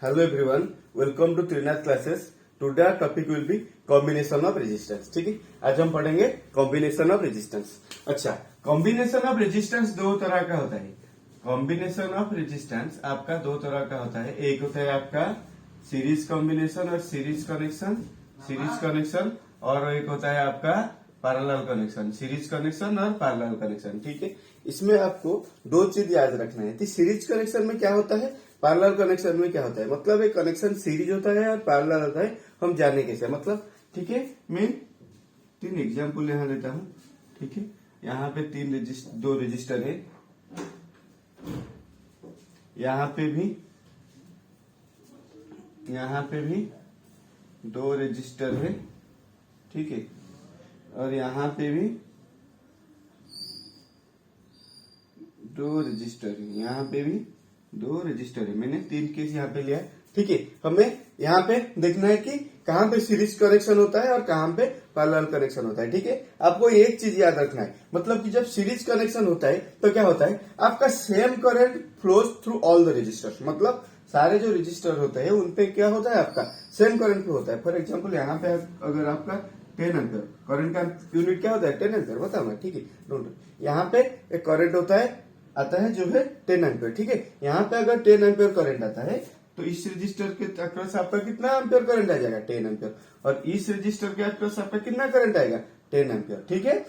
Hello everyone, welcome to Trinath classes. Today our topic will be combination of resistance. ठीक है, आज हम पढ़ेंगे कॉम्बिनेशन ऑफ रेजिस्टेंस. अच्छा, कॉम्बिनेशन ऑफ रेजिस्टेंस दो तरह का होता है. कॉम्बिनेशन ऑफ रेजिस्टेंस आपका दो तरह का होता है. एक होता है आपका सीरीज कॉम्बिनेशन और सीरीज कनेक्शन और एक होता है आपका पैरेलल कनेक्शन, सीरीज कनेक्शन और पैरेलल कनेक्शन. ठीक है, इसमें आपको दो चीज याद रखना है. तो सीरीज कनेक्शन में क्या होता है, पैरेलल कनेक्शन में क्या होता है. मतलब एक कनेक्शन सीरीज होता है और पैरेलल होता है. हम जाने कैसे मतलब. ठीक है, मैं तीन एग्जाम्पल यहाँ लेता हूँ. ठीक है, यहाँ पे दो रजिस्टर है, यहाँ पे भी दो रजिस्टर है. ठीक है, और यहाँ पे भी दो रजिस्टर है, यहाँ पे भी दो रजिस्टर है. मैंने तीन केस यहाँ पे लिया. ठीक है, हमें यहाँ पे देखना है कि कहाँ पे सीरीज कनेक्शन होता है और कहाँ पे पैरेलल कनेक्शन होता है. ठीक है, आपको एक चीज याद रखना है, मतलब कि जब सीरीज कनेक्शन होता है तो क्या होता है, आपका same current flows through all the resistors. मतलब सारे जो रजिस्टर होते हैं उनपे क्या होता है, आपका सेम करंट फ्लो होता है. फॉर एग्जाम्पल यहाँ पे अगर आपका 10 एम्पियर करंट का यूनिट क्या होता है, 10 एम्पियर बताओ ना. ठीक है, डोंट. यहाँ पे एक करंट होता है, आता है जो है 10 एम्पियर. ठीक है, यहाँ पे अगर 10 एम्पियर करंट आता है तो इस रजिस्टर के अक्रॉस आपका कितना एम्पियर करंट आ जाएगा, 10 एम्पियर. और इस रजिस्टर के अक्रॉस आपका कितना करंट आएगा, 10 एम्पियर. ठीक है,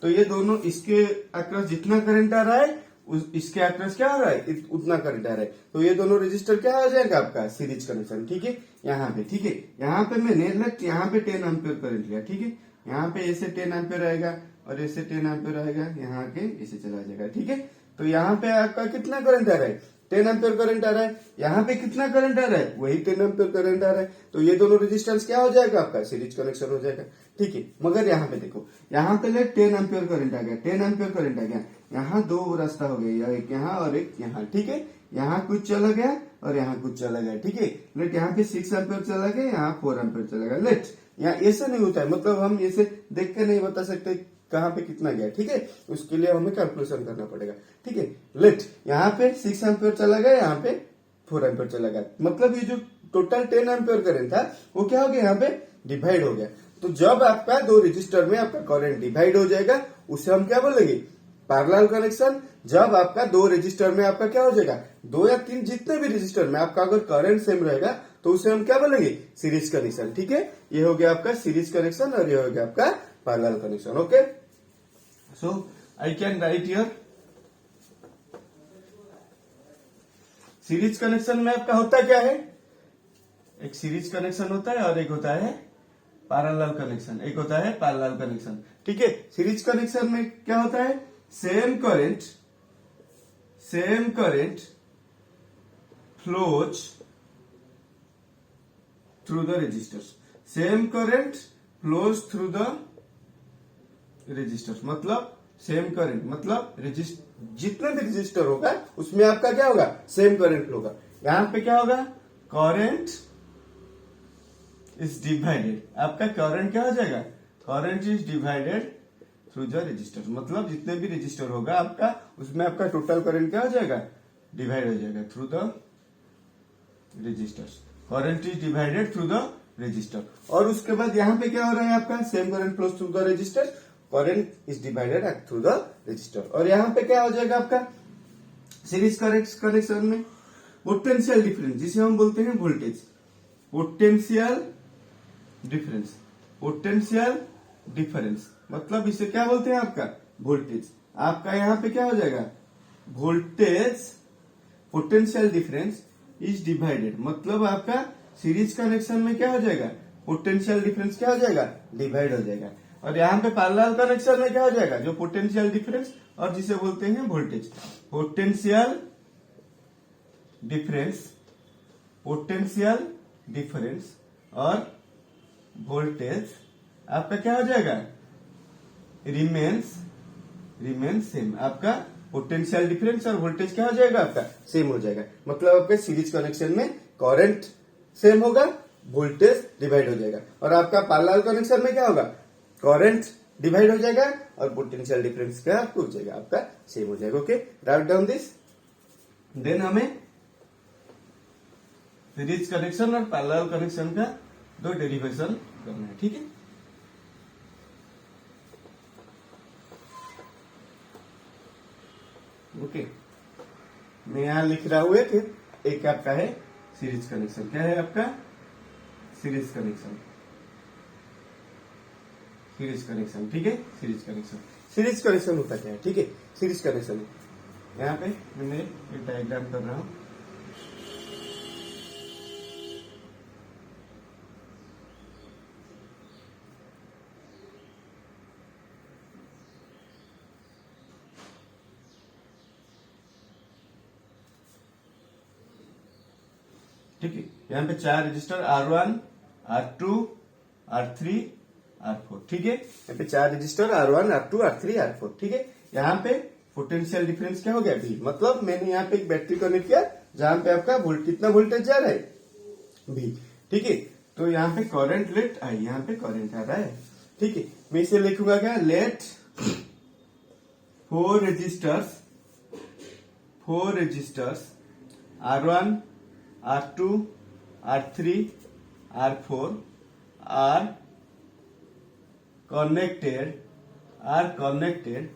तो ये दोनों इसके अक्रॉस जितना करंट आ रहा है इसके अक्रॉस क्या हो रहा है, उतना करंट आ रहा है. तो ये दोनों रजिस्टर क्या हो जाएगा आपका सीरीज कनेक्शन. ठीक है, यहाँ पे ठीक है, यहाँ पे मैंने यहाँ पे 10 एम्पियर करंट लिया. ठीक है, यहाँ पे ऐसे 10 एम्पियर आएगा और ऐसे 10 एम्पियर आएगा, यहाँ के ऐसे चला जाएगा. ठीक है, तो यहाँ पे आपका कितना करंट आ रहा है, 10 एम्पियर करंट आ रहा है. यहाँ पे कितना करंट आ रहा है, वही 10 एम्पियर करंट आ रहा है. तो ये दोनों रेजिस्टेंस क्या हो जाएगा, आपका सीरीज कनेक्शन हो जाएगा. ठीक है, मगर यहाँ पे देखो, यहाँ पे 10 एम्पियर करंट आ गया, 10 एम्पियर करंट आ गया. यहाँ दो रास्ता हो गया, एक यहाँ और एक यहाँ. ठीक है, यहाँ कुछ चला गया और यहाँ कुछ चला गया. ठीक है, लेट यहाँ पे 6 एम्पियर चला गया, यहाँ 4 एम्पियर चला गया. लेट यहाँ ऐसा नहीं होता है, मतलब हम ऐसे देख के नहीं बता सकते कहाँ पे कितना गया. ठीक है, उसके लिए हमें कैलकुलेशन करना पड़ेगा. ठीक है, लेट यहाँ पे 6 एम्पियर चला गया, यहाँ पे 4 एम्पियर चला गया. मतलब ये जो टोटल 10 एम्पियर करंट था वो क्या हो गया, यहाँ पे डिवाइड हो गया. तो जब आपका दो रजिस्टर में आपका करंट डिवाइड हो जाएगा उसे हम क्या बोलेंगे, पैरेलल कनेक्शन. जब आपका दो रजिस्टर में आपका क्या हो जाएगा, दो या तीन जितने भी रजिस्टर में आपका अगर करंट सेम रहेगा तो उसे हम क्या बोलेंगे, सीरीज कनेक्शन. ठीक है, ये हो गया आपका सीरीज कनेक्शन और ये हो गया आपका parallel connection. Okay, so I can write here series connection में आपका होता क्या है, एक सीरीज कनेक्शन होता है और एक होता है पैरेलल कनेक्शन, एक होता है पैरेलल कनेक्शन. ठीक है, सीरीज कनेक्शन में क्या होता है, same current flows through the resistors. Same current flows through the resistors. मतलब सेम करंट मतलब जितने भी रजिस्टर होगा उसमें आपका क्या होगा, सेम करंट होगा. यहां पे क्या होगा, करंट इज डिवाइडेड. आपका करंट क्या हो जाएगा, current is divided through the register. मतलब जितने भी रजिस्टर होगा आपका उसमें आपका टोटल करंट क्या हो जाएगा, डिवाइड हो जाएगा through the resistors. Current is divided through the resistor. और उसके बाद यहाँ पे क्या हो रहा है, आपका same current flows through the register, current is divided through the resistor. और यहाँ पे क्या हो जाएगा आपका सीरीज कनेक्शन में पोटेंशियल डिफरेंस, जिसे हम बोलते हैं वोल्टेज. पोटेंशियल डिफरेंस मतलब इसे क्या बोलते हैं, आपका वोल्टेज. आपका यहाँ पे क्या हो जाएगा, voltage potential difference is divided. मतलब आपका सीरीज कनेक्शन में क्या हो जाएगा, पोटेंशियल डिफरेंस क्या हो जाएगा, डिवाइड हो जाएगा. और यहाँ पे पैरेलल कनेक्शन में क्या हो जाएगा, जो पोटेंशियल डिफरेंस और जिसे बोलते हैं वोल्टेज. पोटेंशियल डिफरेंस और वोल्टेज आपका क्या हो जाएगा, रिमेन्स सेम. आपका पोटेंशियल डिफरेंस और वोल्टेज क्या हो जाएगा, आपका सेम हो जाएगा. मतलब आपके सीरीज कनेक्शन में करंट सेम होगा, वोल्टेज डिवाइड हो जाएगा. और आपका पैरेलल कनेक्शन में क्या होगा, करंट डिवाइड हो जाएगा और पोटेंशियल डिफरेंस क्या हो जाएगा, आपका सेम हो जाएगा. Okay, write down this. Then हमें सीरीज कनेक्शन और पैरेलल कनेक्शन का दो डेरिवेशन करना है, ठीक है। ओके, मैं यहां लिख रहा हूं एक आपका है सीरीज कनेक्शन। क्या है आपका? सीरीज कनेक्शन, सीरीज कनेक्शन, ठीक है। सीरीज कनेक्शन, सीरीज कनेक्शन होता क्या है, ठीक है। सीरीज कनेक्शन यहाँ पे मैंने एक डायग्राम कर रहा हूं। ठीक है, यहाँ पे 4 register R1, R2, R3, R4, ठीक है। यहाँ पे 4 register R1, R2, R3, R4, ठीक है। यहाँ पे पोटेंशियल डिफरेंस क्या हो गया? V। मतलब मैंने यहाँ पे एक बैटरी कनेक्ट किया जहां पे आपका कितना वोल्टेज जा रहा है? V, ठीक है। तो यहाँ पे करंट लेट आई, यहाँ पे करंट आ रहा है, ठीक है। मैं इसे लिखूंगा क्या? Let 4 resistors R1, R2, R3, R4 are connected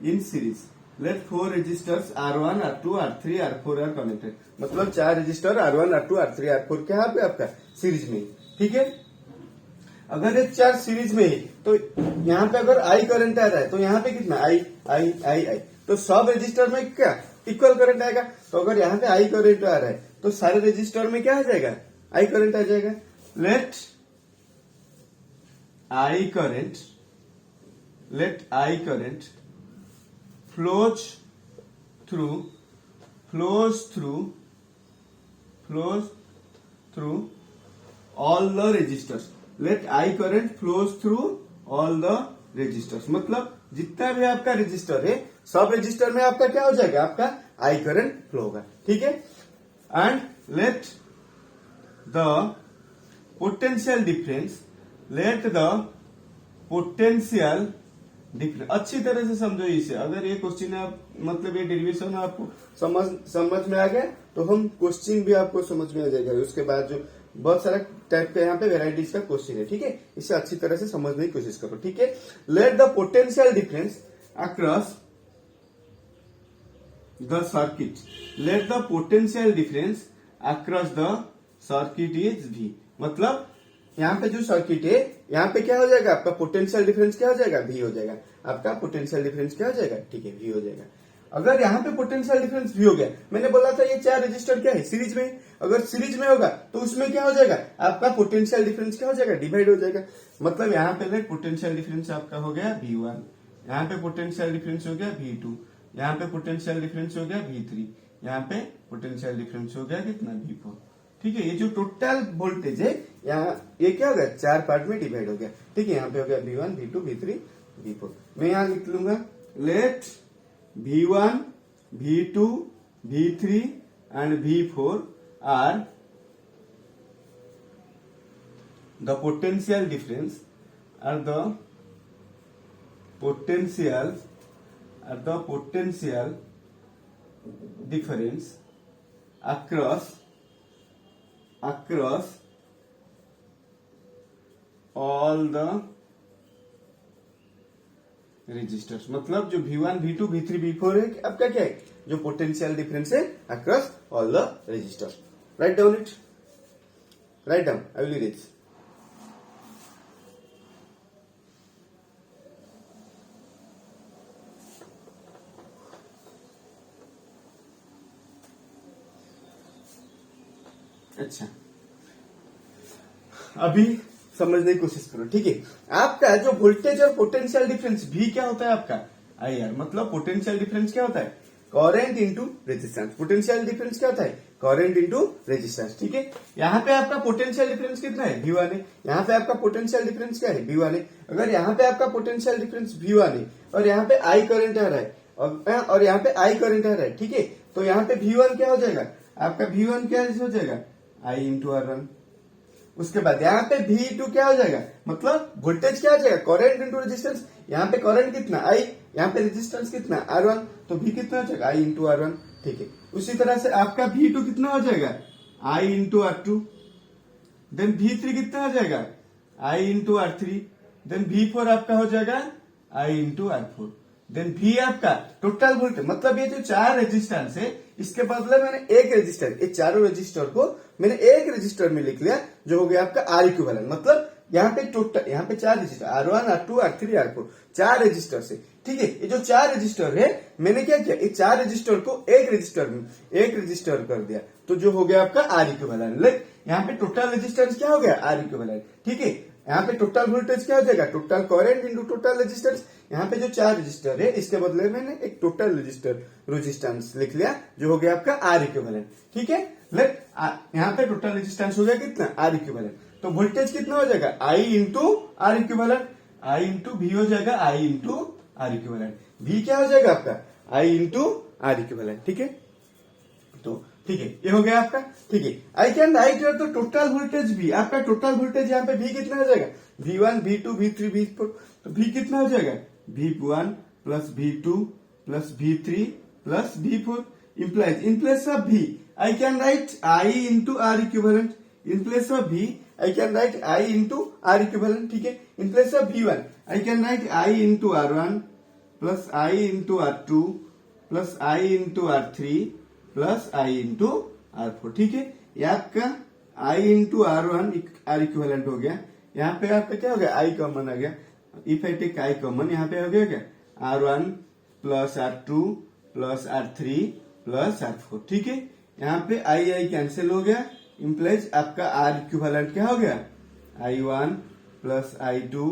in series. Let 4 registers R1, R2, R3, R4 are connected. मतलब 4 register R1, R2, R3, R4 क्या पे आपका सीरीज में, ठीक है। अगर ये 4 सीरीज में है तो यहाँ पे अगर I करंट आ रहा है तो यहाँ पे कितना I, तो सब रजिस्टर में क्या इक्वल करंट आएगा। तो अगर यहाँ पे I करंट आ रहा है तो सारे रजिस्टर में क्या आ जाएगा? I करंट आ जाएगा। Let I current flows through all the registers. Let I current flows through all the registers. मतलब जितना भी आपका रजिस्टर है सब रजिस्टर में आपका क्या हो जाएगा? आपका I करंट फ्लो होगा, ठीक है। And let the potential difference अच्छी तरह से समझो इसे। अगर ये क्वेश्चन आप मतलब ये डेरिवेशन आपको समझ में आ गया तो हम क्वेश्चन भी आपको समझ में आ जाएगा। उसके बाद जो बहुत सारा टाइप के यहाँ पे वेराइटीज का क्वेश्चन है, ठीक है। इसे अच्छी तरह से समझने की कोशिश करो, ठीक है। Let the potential difference across the circuit, let the potential difference across the circuit is V। मतलब यहाँ पे जो सर्किट है यहाँ पे क्या हो जाएगा? आपका पोटेंशियल डिफरेंस क्या हो जाएगा? V हो जाएगा। आपका पोटेंशियल डिफरेंस क्या हो जाएगा? ठीक है, V हो जाएगा। अगर यहाँ पे पोटेंशियल डिफरेंस V हो गया, मैंने बोला था ये 4 रजिस्टर क्या है? सीरीज में। अगर सीरीज में होगा तो उसमें क्या हो जाएगा? आपका पोटेंशियल डिफरेंस क्या हो जाएगा? डिवाइड हो जाएगा। मतलब यहाँ पे पोटेंशियल डिफरेंस आपका हो गया V1, यहाँ पे पोटेंशियल डिफरेंस हो गया V2, यहाँ पे पोटेंशियल डिफरेंस हो गया V3, यहाँ पे पोटेंशियल डिफरेंस हो गया कितना? V4, ठीक है। ये जो टोटल वोल्टेज है यहाँ ये क्या हो गया? 4 पार्ट में डिवाइड हो गया, ठीक है। यहाँ पे हो गया V1, V2, V3, V4। मैं यहाँ लिख लूंगा late V1, V2, V3 and V4 are the potential difference difference across all the resistors. मतलब जो V1, V2, V3, V4 है आपका क्या है? जो पोटेंशियल डिफरेंस है across all the resistors. Write down it, write down, I will read. अच्छा, अभी समझने की कोशिश करो, ठीक है। आपका जो वोल्टेज और पोटेंशियल डिफरेंस V क्या होता है? आपका IR। मतलब पोटेंशियल डिफरेंस क्या होता है? Current into resistance. Potential difference क्या होता है? करंट इंटू रेजिस्टेंस, ठीक है। यहाँ पे आपका पोटेंशियल डिफरेंस कितना है? V1 है। यहाँ पे आपका पोटेंशियल डिफरेंस क्या है? V1 है। अगर यहाँ पे आपका पोटेंशियल डिफरेंस V1 है और यहाँ पे I करंट आ रहा है और यहाँ पे I करंट आ रहा है, ठीक है। तो यहाँ पे V1 क्या हो जाएगा? आपका V1 क्या हो जाएगा? I into R1। उसके बाद यहाँ पे V2 क्या हो जाएगा? मतलब वोल्टेज क्या हो जाएगा? Current into resistance. यहाँ पे करंट कितना? I, यहाँ पे रेजिस्टेंस कितना? R1। तो V कितना हो जाएगा? I इंटू R1, ठीक है। उसी तरह से आपका V2 कितना हो जाएगा? I into R2, then V3 कितना हो जाएगा, I into R3, then V4 आपका हो जाएगा I into R4, then V आपका टोटल वोल्टेज, मतलब ये जो 4 रेजिस्टेंस है इसके बदले मैंने एक रेजिस्टर, ये चारों रेजिस्टर को मैंने एक रेजिस्टर में लिख लिया जो हो गया आपका R इक्विवेलेंट। मतलब यहाँ पे टोटल, यहाँ पे 4 register R1 R2 R3 R4 4 register से, ठीक है। ये जो 4 रजिस्टर है मैंने क्या किया, ये 4 रजिस्टर को एक रजिस्टर कर दिया, तो जो हो गया आपका R इक्विवेलेंट। लाइक यहाँ पे टोटल रेजिस्टेंस क्या हो गया, R इक्विवेलेंट, ठीक है। यहाँ पे टोटल वोल्टेज क्या हो जाएगा, total current into total resistance. यहाँ पे जो 4 रजिस्टर है इसके बदले मैंने एक टोटल रेजिस्टेंस लिख लिया जो हो गया आपका R इक्विवेलेंट, ठीक है। लाइक यहाँ पे टोटल रेजिस्टेंस हो गया कितना, R इक्विवेलेंट। तो वोल्टेज कितना हो जाएगा, I into R equivalent, I into V हो जाएगा I into R equivalent. V क्या हो जाएगा आपका, आई इंटू आर इक्विवेलेंट, ठीक है। तो ठीक है, ये हो गया आपका, ठीक है। आई can right the total voltage भी, आपका टोटल वोल्टेज यहाँ पे वी कितना हो जाएगा, V1 V2 V3 V4, तो वी कितना हो जाएगा, V1 plus V2 plus V3 plus V4 implies in place of V I can write I into R equivalent, in place of V I can write I into R equivalent, ठीक है। in place of V1 I can write I into R1 plus I into R2 plus I into R3 plus I into R4, ठीक है। ये आपका I into R1 R equivalent हो गया। यहाँ पे आपका क्या हो गया, I कॉमन आ गया, if I take I common, यहाँ पे हो गया क्या, R1 plus R2 plus R3 plus R4, ठीक है। यहाँ पे I कैंसिल हो गया, इम्प्लाइज आपका R इक्विवेलेंट क्या हो गया, I1 plus I2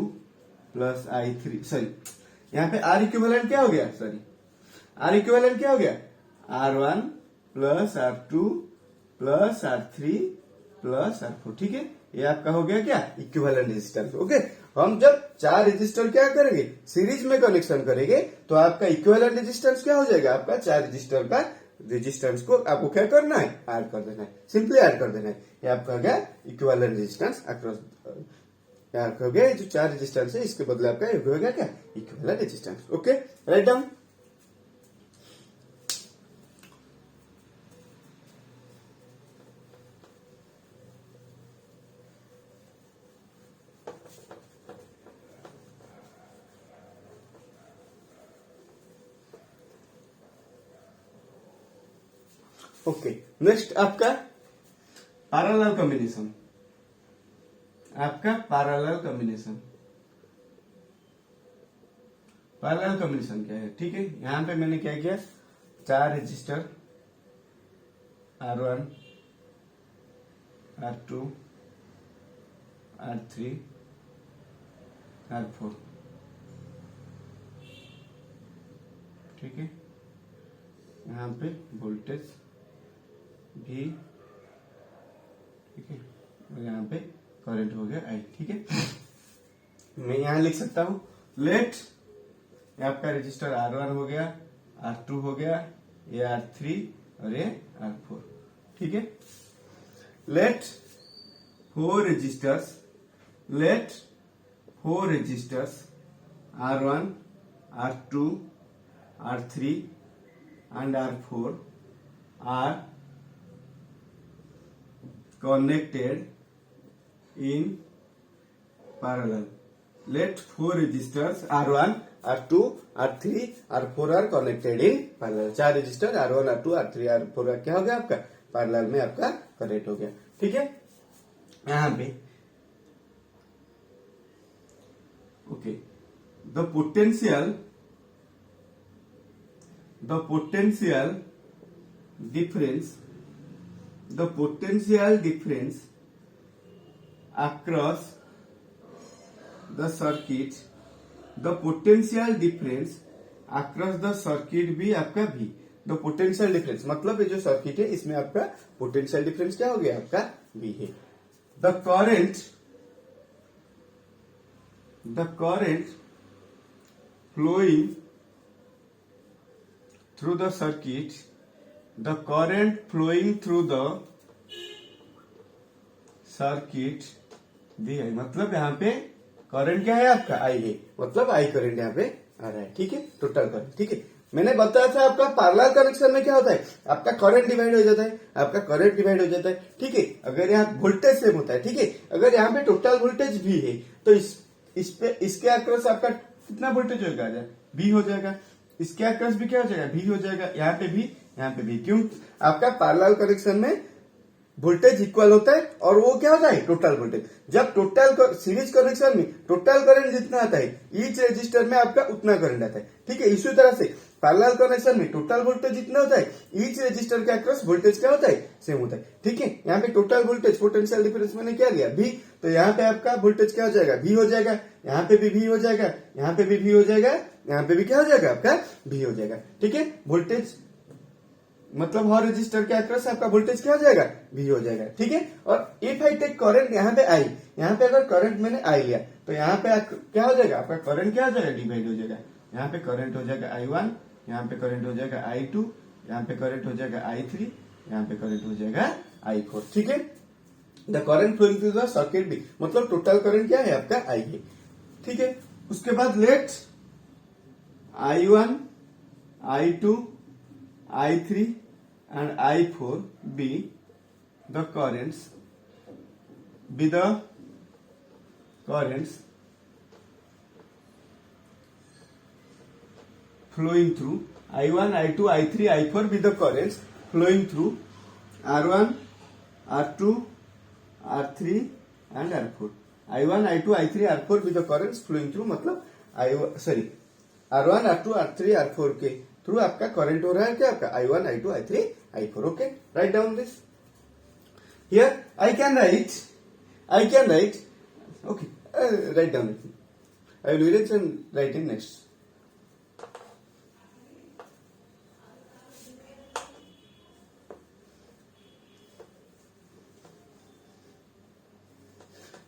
plus I3, sorry यहाँ पे R इक्विवेलेंट क्या हो गया, सॉरी R इक्विवेलेंट क्या हो गया, R1 plus R2 plus R3 plus R4, ठीक है। ये आपका हो गया क्या, इक्विवेलेंट रेजिस्टेंस। ओके, हम जब 4 रेजिस्टर क्या करेंगे, सीरीज में कनेक्शन करेंगे, तो आपका इक्विवेलेंट रेजिस्टेंस क्या हो जाएगा, आपका 4 रेजिस्टर का रेजिस्टेंस को आपको क्या करना है, ऐड कर देना है, सिंपली ऐड कर देना है। ये आपका हो गया इक्विवेलेंट रेजिस्टेंस अक्रॉस, हो गया जो 4 रेजिस्टेंस है इसके बदले आपका हो गया क्या, equivalent resistance. Okay, write down. Okay, next आपका पैरेलल कॉम्बिनेशन, आपका पैरेलल कॉम्बिनेशन क्या है, ठीक है। यहां पे मैंने क्या किया, 4 register R1 R2 R3 R4, ठीक है। यहाँ पे वोल्टेज भी, ठीक है, और यहाँ पे करंट हो गया I, ठीक है। मैं यहाँ लिख सकता हूं, लेट आपका रजिस्टर R1 हो गया, R2 हो गया, ये R3 और ये R4, ठीक है। Let 4 resistors R1 R2 R3 and R4 are connected in parallel. Let 4 resistors R1 R2 R3 R4 are connected in parallel। 4 register R1 R2 R3 R4 क्या हो गया आपका, पैरेलल में आपका कनेक्ट हो गया, ठीक है। यहाँ पे okay, the potential difference across the circuit, भी आपका V। द पोटेंशियल डिफरेंस मतलब ये जो सर्किट है इसमें आपका पोटेंशियल डिफरेंस क्या हो गया, आपका V है। The current flowing through the circuit, VI, मतलब यहाँ पे करंट क्या है आपका I है, मतलब I करंट यहाँ पे आ रहा है, ठीक है, टोटल करंट, ठीक है। मैंने बताया था आपका पैरेलल कनेक्शन में क्या होता है, आपका करंट डिवाइड हो जाता है, आपका करंट डिवाइड हो जाता है, ठीक है। अगर यहाँ वोल्टेज सेम होता है, ठीक है, अगर यहाँ पे टोटल वोल्टेज भी है तो इस पे इसके अक्रॉस आपका कितना वोल्टेज होगा, भी हो जाएगा, इसके अक्रॉस भी क्या हो जाएगा, भी हो जाएगा, यहाँ पे भी, यहाँ पे भी। क्यों, आपका पैरेलल कनेक्शन में वोल्टेज इक्वल होता है और वो क्या होता है, टोटल वोल्टेज। जब टोटल सीरीज कनेक्शन में टोटल करंट जितना आता है ईच रेजिस्टर में आपका उतना करंट आता है, ठीक है। इसी तरह से पैरेलल कनेक्शन में टोटल वोल्टेज जितना होता है ईच रेजिस्टर के अक्रॉस वोल्टेज क्या होता है, सेम होता है, ठीक है। यहाँ पे टोटल वोल्टेज पोटेंशियल डिफरेंस मैंने क्या लिया, भी, तो यहाँ पे आपका वोल्टेज क्या हो जाएगा, भी हो जाएगा, यहाँ पे भी हो जाएगा, यहाँ पे भी हो जाएगा, यहाँ पे भी क्या हो जाएगा, आपका भी हो जाएगा, ठीक है। वोल्टेज मतलब हर रजिस्टर के अक्रॉस आपका वोल्टेज क्या हो जाएगा, भी हो जाएगा, ठीक है। और इफ आई टेक करंट यहाँ पे आई, यहाँ पे अगर करंट मैंने आई लिया तो यहाँ पे क्या हो जाएगा, आपका करंट क्या हो जाएगा, डिवाइड हो जाएगा। यहाँ पे करंट हो जाएगा I1, यहाँ पे करंट हो जाएगा I2, यहाँ पे करंट हो जाएगा I3, यहाँ पे करंट हो जाएगा I4, ठीक है। The current flowing through the circuit be, मतलब टोटल करंट क्या है आपका I है, ठीक है। उसके बाद लेट I1, I2, I3 and I4 be the currents flowing through I1, I2, I3, I4 be the currents flowing through R1, R2, R3 and R4. I1, I2, I3, R4 be the currents flowing through, मतलब R1, R2, R3, R4 के through आपका current हो रहा है क्या, आपका I1, I2, I3, I4, okay. Write down this here, I can write, okay, write down it. I will erase and write in next.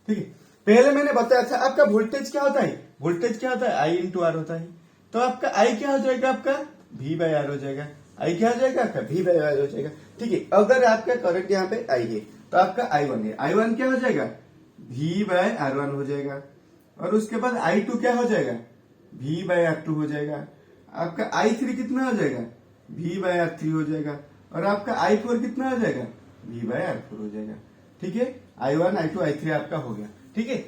ठीक है, पहले मैंने बताया था आपका वोल्टेज क्या होता है, वोल्टेज क्या होता है, I इंटू आर होता है। तो आपका I क्या हो जाएगा, आपका V बाय आर हो जाएगा। I क्या हो जाएगा, आपका V बाय आर हो जाएगा, ठीक है। अगर आपका करंट यहाँ पे I है तो आपका I1 है, I1 क्या हो जाएगा, V बाय R1 हो जाएगा। और उसके बाद I2 क्या हो जाएगा, V बाय R2 हो जाएगा। आपका I3 कितना हो जाएगा, V बाय R3 हो जाएगा। और आपका I4 कितना हो जाएगा, V बाय R4 हो जाएगा, ठीक है। I1, I2, I3 आपका हो गया, ठीक है।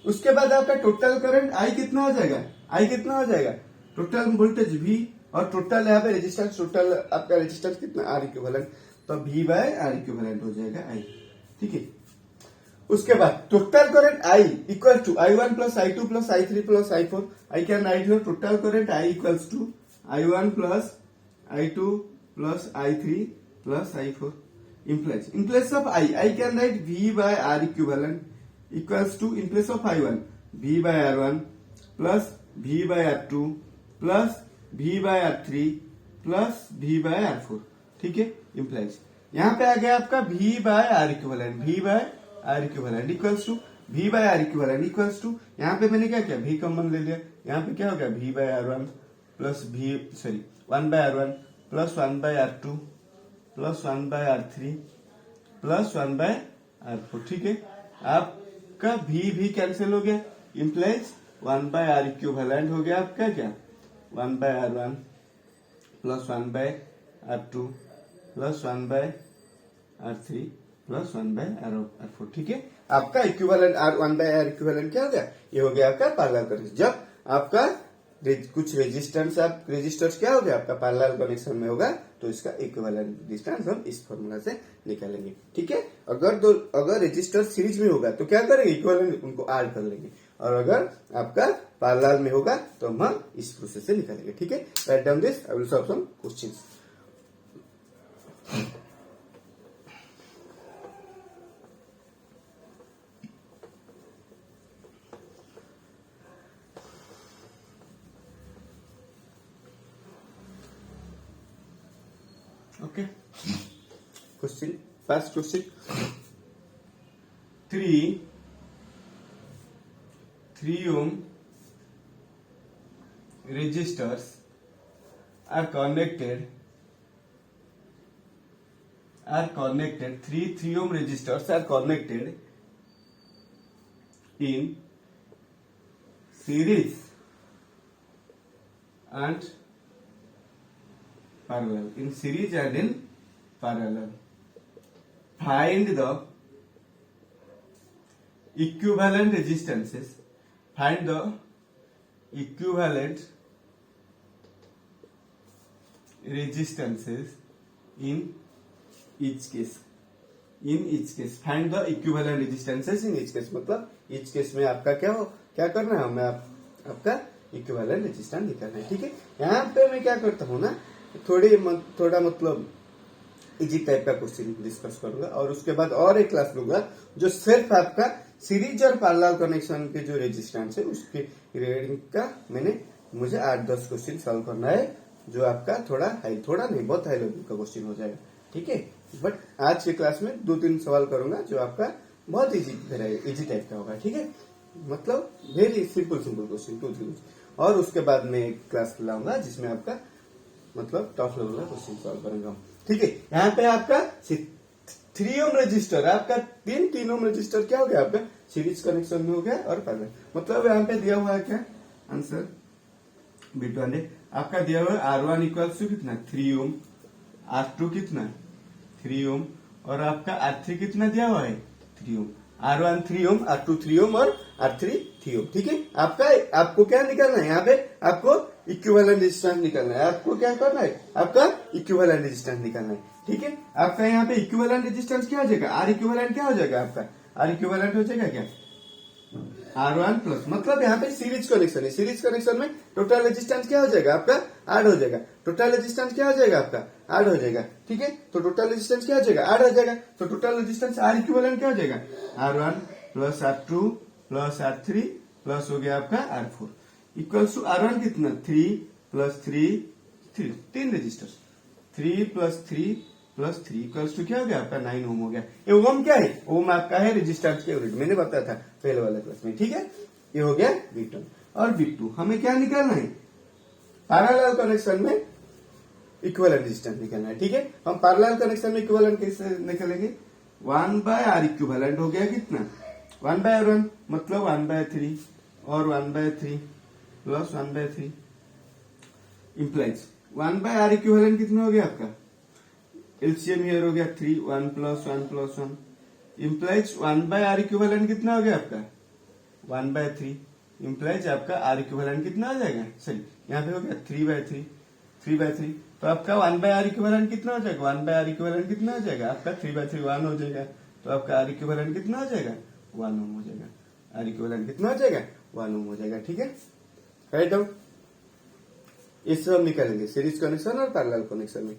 उसके बाद आपका टोटल करंट I कितना हो जाएगा, I कितना हो जाएगा, टोटल वोल्टेज V और टोटल यहाँ पे रेजिस्टेंस, टोटल आपका रेजिस्टेंस कितना, R इक्विवेलेंट, तो V बाय R इक्विवेलेंट हो जाएगा I, ठीक है। उसके बाद total current I equal to I1 plus I2 plus I3 plus I4। I can write here total current I equals to I1 plus I2 plus I3 plus I4। In place of I can write V by R equivalent equals to, in place of I1, V by R1 plus V by R2 plus V by R3 plus V by R4, ठीक है। Implies यहाँ पे आ गया आपका V by R equivalent, V by R equivalent equals to V by R equivalent equals to, यहाँ पे मैंने क्या किया, V कॉमन ले लिया, यहाँ पे क्या हो गया, V by R1 plus 1 by R1 plus 1 by R2 plus 1 by R3 plus 1 by R4, ठीक है। आपका भी कैंसिल हो गया, इम्प्लाइज 1 बाय R इक्विवेलेंट हो गया आपका क्या, 1 by R1 plus 1 by R2 plus 1 by R3 plus 1 by R4, ठीक है। आपका इक्विवेलेंट 1 बाय R इक्विवेलेंट क्या हो गया, ये हो गया आपका पैरेलल कनेक्शन। जब आपका कुछ रेजिस्टर्स क्या हो गया आपका पैरेलल कनेक्शन में होगा तो इसका इक्विवेलेंट डिस्टेंस हम इस फॉर्मूला से निकालेंगे, ठीक है। अगर रेजिस्टर सीरीज में होगा तो क्या करेंगे, इक्विवेलेंट उनको ऐड कर लेंगे, और अगर आपका पैरेलल में होगा तो हम इस प्रोसेस से निकालेंगे, ठीक है। Write down this, I will solve some questions. Okay. Question. First question. Three ohm resistors are connected. 3 ohm resistors are connected in series and parallel. In series and in parallel. Find the equivalent resistances. Find the equivalent resistances in each case. In each case. Find the equivalent resistances in each case. मतलब each case में आपका क्या करना है, हमें आपका equivalent resistance निकालना है। ठीक है, यहाँ पे मैं क्या करता हूँ ना, थोड़ा मतलब इजी टाइप का क्वेश्चन डिस्कस करूंगा और उसके बाद और एक क्लास लूंगा जो सिर्फ आपका सीरीज और पैरेलल कनेक्शन के जो रेजिस्टेंस है उसके रिगार्डिंग का मुझे 8-10 क्वेश्चन सॉल्व करना है, जो आपका थोड़ा नहीं बहुत हाई लेवल का क्वेश्चन हो जाएगा। ठीक है, बट आज के क्लास में 2-3 सवाल करूंगा जो आपका बहुत इजी टाइप का होगा। ठीक है, मतलब वेरी सिंपल क्वेश्चन 2-3, और उसके बाद में एक क्लास लाऊंगा जिसमें आपका मतलब टॉप लेवल का क्वेश्चन सॉल्व करूंगा। ठीक है, यहाँ पे आपका 3 ओम रजिस्टर, आपका 3 ओम रजिस्टर क्या हो गया, आपका सीरीज कनेक्शन में हो गया और पैरेलल। मतलब यहाँ पे दिया हुआ है क्या आंसर B1 आपका दिया हुआ है R1 इक्वल्स टू कितना 3 ओम, R2 कितना 3 ओम, और आपका R3 कितना दिया हुआ है 3 ओम। R1 3 ओम, R2 3 ओम और R3 3 ओम। ठीक है, आपको क्या निकालना है, यहाँ पे आपको इक्विवेलेंट रेजिस्टेंस निकालना है। आपको क्या करना है, आपका इक्विवेलेंट रेजिस्टेंस निकालना है। ठीक है, आपका यहाँ पे इक्विवेलेंट रेजिस्टेंस क्या हो जाएगा, R इक्विवेलेंट क्या हो जाएगा, आपका R इक्विवेलेंट हो जाएगा क्या R1 प्लस, मतलब यहाँ पे सीरीज कनेक्शन है, सीरीज कनेक्शन में टोटल रेजिस्टेंस क्या हो जाएगा, आपका ऐड हो जाएगा। टोटल रेजिस्टेंस क्या हो जाएगा, आपका ऐड हो जाएगा। ठीक है, तो टोटल रेजिस्टेंस क्या हो जाएगा, ऐड हो जाएगा। तो टोटल रेजिस्टेंस R इक्विवेलेंट क्या हो जाएगा, R1 plus R2 plus R3 plus हो गया आपका R4 इक्वल्स टू R1 कितना 3 plus 3 resistors, 3 plus 3 plus 3 equals to क्या हो गया, आपका 9 ओम हो गया। ये ओम क्या है, ओम आपका है रेजिस्टेंस के यूनिट, मैंने बताया था पहले वाले क्लास में। ठीक है, ये हो गया B1 और B2। हमें क्या निकालना है, पैरेलल कनेक्शन में इक्विवेलेंट रेजिस्टेंस निकालना है। ठीक है, हम पैरेलल कनेक्शन में इक्विवेलेंट कैसे निकालेंगे, 1/R इक्विवेलेंट हो गया कितना 1/R1, मतलब 1/3 और 1/3 प्लस 1/3 इंप्लाइज 1/R इक्विवेलेंट कितना हो गया, आपका एलसीएम हियर हो गया 3, 1 plus 1 plus 1 implies 1/R equivalent कितना हो गया, आपका 1/3 इंप्लाइज आपका R इक्विवेलेंट कितना आ जाएगा, सॉरी यहाँ पे हो गया 3/3, तो आपका 1/R इक्विवेलेंट कितना हो जाएगा, 1/R इक्विवेलेंट कितना हो जाएगा, आपका 3/3 1 हो जाएगा। तो आपका R इक्विवेलेंट कितना हो जाएगा 1 ओम हो जाएगा। R इक्विवेलेंट कितना हो जाएगा 1 ओम हो जाएगा। ठीक है, राइट डाउन, इससे हम निकालेंगे सीरीज कनेक्शन और पैरेलल कनेक्शन में।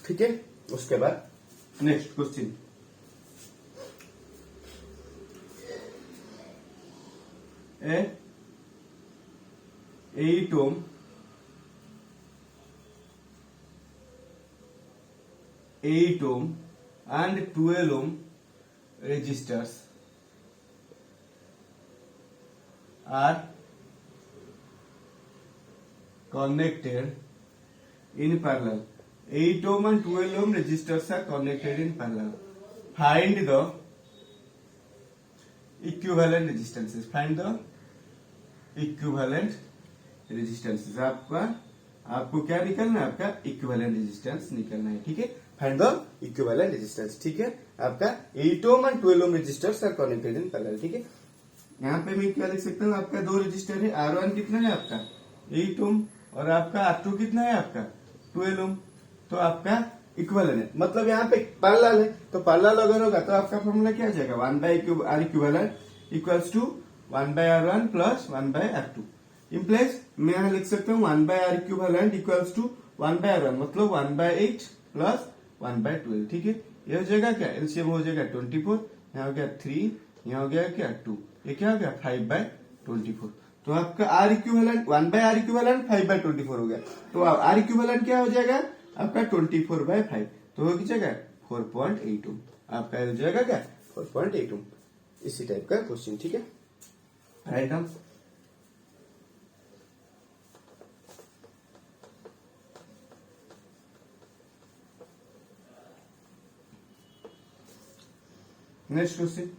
ठीक है, उसके बाद next question, A 8 ohm and 12 ohm resistors are connected in parallel. 8 ohm and 12 ohm resistors are connected in parallel. Find the equivalent resistances. Find the equivalent resistances. आपको क्या निकलना है, आपका इक्विवेलेंट रेजिस्टेंस निकलना है। ठीक है, फाइंड द इक्विवेलेंट रेजिस्टेंस। ठीक है, आपका 8 ohm and 12 ohm resistors are connected in parallel. ठीक है, यहाँ पे मैं क्या लिख सकता हूँ, आपका 2 रेजिस्टर है, R1 कितना है आपका 8 ओम और आपका R2 कितना है आपका 12 ओम, तो आपका इक्विवेलेंट है, मतलब यहाँ पे पैरेलल है। तो पैरेलल अगर होगा तो आपका फॉर्मूला क्या आ जाएगा, 1/R equivalent equals to 1/R1 plus 1/R2 implies मैं यहाँ लिख सकता हूँ 1/R equivalent equals to 1/R1, मतलब 1/8 प्लस 1/12। ठीक है, ये हो जाएगा क्या, एलसीएम हो जाएगा 24, यहाँ हो गया 3, यहाँ हो गया क्या 2, ये क्या हो गया 5/24। तो आपका R इक्विवेलेंट 1/R इक्विवेलेंट 5/24 हो गया। तो R इक्विवेलेंट क्या हो जाएगा आपका 24/5, तो हो जाएगा 4.8 ओम, आपका हो जाएगा क्या 4.8 ओम। इसी टाइप का क्वेश्चन। ठीक है, राइट डाउन। नेक्स्ट क्वेश्चन,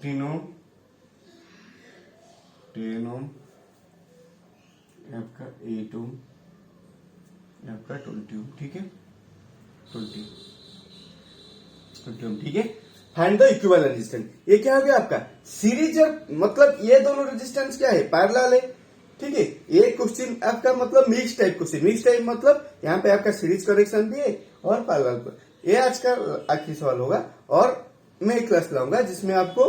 ओम, 10 ओम, आपका 8 ओम, आपका 20 ओम, ठीक है, 20 ओम, ठीक है। फाइंड द इक्विवेलेंट रेजिस्टेंस, ये क्या हो गया आपका सीरीज, मतलब ये दोनों रेजिस्टेंस क्या है, पैरेलल है, ठीक है। ये क्वेश्चन आपका मतलब mix type question, mix type मतलब यहाँ पे आपका सीरीज कनेक्शन भी है और पैरेलल पर। ये आज का आखिरी सवाल होगा और मैं एक क्लास लाऊंगा जिसमें आपको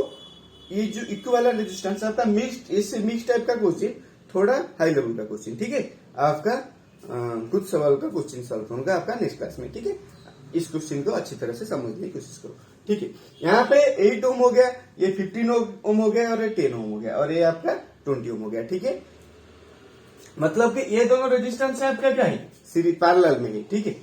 ये जो इक्विवेलेंट रेजिस्टेंस आपका मिक्स, इससे मिक्स टाइप का क्वेश्चन, थोड़ा हाई लेवल का क्वेश्चन, ठीक है। आपका कुछ सवाल का क्वेश्चन सॉल्व करूंगा आपका नेक्स्ट क्लास में, ठीक है। इस क्वेश्चन को अच्छी तरह से समझने की कोशिश करो, ठीक है। यहाँ पे 8 ओम हो गया, ये 15 ओम हो गया और ये 10 ओम हो गया और ये आपका 20 ओम हो गया, ठीक है। मतलब कि ये दोनों रेजिस्टेंस आपका क्या है, सीरीज पैरेलल में है, ठीक है।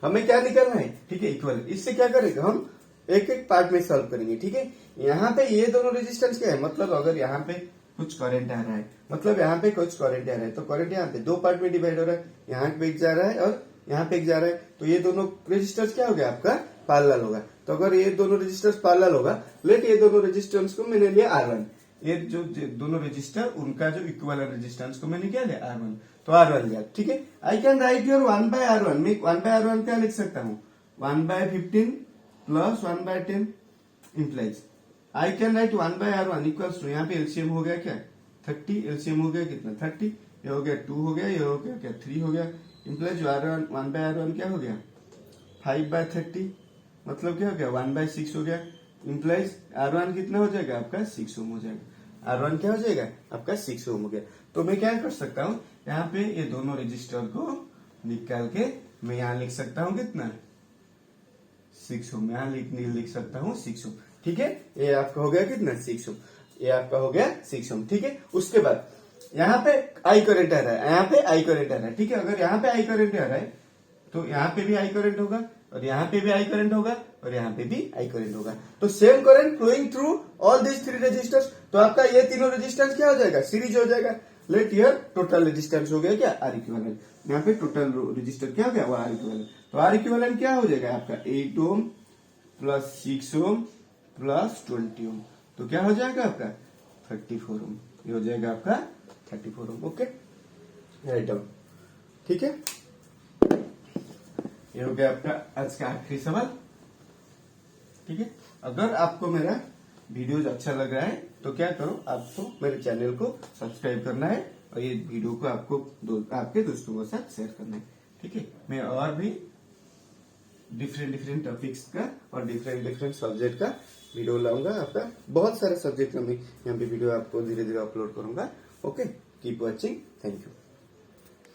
हमें क्या निकालना है, ठीक है, इक्वल। इससे क्या करेगा, हम एक एक पार्ट में सॉल्व करेंगे, ठीक है। यहाँ पे ये दोनों रेजिस्टेंस क्या है, मतलब अगर यहाँ पे कुछ करंट आ रहा है, मतलब यहाँ पे कुछ करंट आ रहा है, तो करंट यहाँ पे दो पार्ट में डिवाइड हो रहा है, यहाँ पे एक जा रहा है और यहाँ पे एक जा रहा है, तो ये दोनों रेजिस्टेंस क्या हो गया आपका पैरेलल होगा। तो अगर ये दोनों रेजिस्टेंस पैरेलल होगा, लेट ये दोनों रेजिस्टेंस को मैंने लिया R1, ये जो दोनों रेजिस्टर उनका जो इक्विवेलेंट रेजिस्टेंस को मैंने क्या लिया R1, तो R1 लिया, ठीक है। आई कैन राइट योर 1/R1, मैं 1/R1 क्या लिख सकता हूँ, 1/15 plus 1/10 implies I can write 1/R1 equals to, यहाँ पे एलसीएम हो गया क्या 30, एलसीएम हो गया कितना 30, ये हो गया 2 हो गया, ये हो गया क्या 3 हो गया, इम्प्लाइज 1/R1 क्या हो गया 5/30, मतलब क्या हो गया 1/6 हो गया, इम्प्लाइज R1 कितना हो जाएगा आपका 6 ओम हो जाएगा, R1 क्या हो जाएगा आपका 6 ओम हो गया। तो मैं क्या कर सकता हूँ, यहाँ पे ये दोनों रजिस्टर को निकाल के मैं यहाँ लिख सकता हूँ कितना 6 ओम, यहाँ लिख सकता हूँ 6 ओम, ठीक है। ये आपका हो गया कितना 6 ओम, ये आपका हो गया 6 ओम, ठीक है। उसके बाद यहाँ पे आई करंट आ रहा है, यहाँ पे आई करंट आ रहा है, ठीक है। अगर यहाँ पे आई करंट आ रहा है तो यहाँ पे भी आई करंट होगा और यहाँ पे भी आई करंट होगा और यहाँ पे भी आई करंट होगा, तो same current flowing through all this 3 resistors, तो आपका ये तीनों रेजिस्टेंस क्या हो जाएगा सीरीज हो जाएगा। लेट हियर टोटल रेजिस्टेंस हो गया क्या आर इक्विवेलेंट, यहाँ पे टोटल रेजिस्टर क्या हो गया वो आर इक्विवेलेंट, तो आर इक्विवेलेंट क्या हो जाएगा आपका 8 ओम प्लस 6 ओम प्लस 20 ओम, तो क्या हो जाएगा आपका 34 ओम, ये हो जाएगा आपका 34 ओम, ओके राइट डाउन, ठीक है। ये हो गया आपका आज का आखिरी सवाल, ठीक है। अगर आपको मेरा वीडियोज अच्छा लग रहा है तो क्या करो, आपको मेरे चैनल को सब्सक्राइब करना है और ये वीडियो को आपको आपके दोस्तों के साथ शेयर करना है, ठीक है। मैं और भी डिफरेंट टॉपिक्स का और डिफरेंट सब्जेक्ट का वीडियो लाऊंगा, आपका बहुत सारे सब्जेक्ट का मैं यहाँ पे वीडियो आपको धीरे धीरे अपलोड करूंगा, okay. Keep watching, thank you.